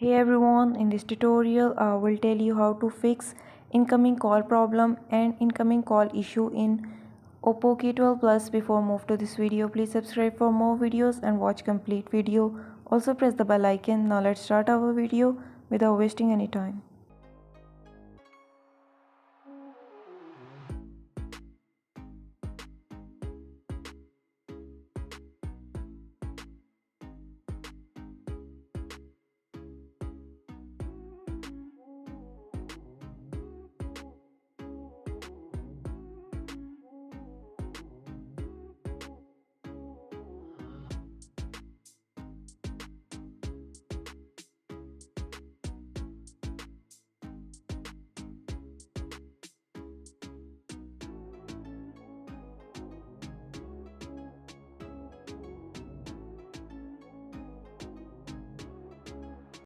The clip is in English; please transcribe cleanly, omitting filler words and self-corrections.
Hey everyone, in this tutorial I will tell you how to fix incoming call problem and incoming call issue in Oppo K12 Plus. Before move to this video, please subscribe for more videos and watch complete video. Also press the bell icon. Now let's start our video without wasting any time.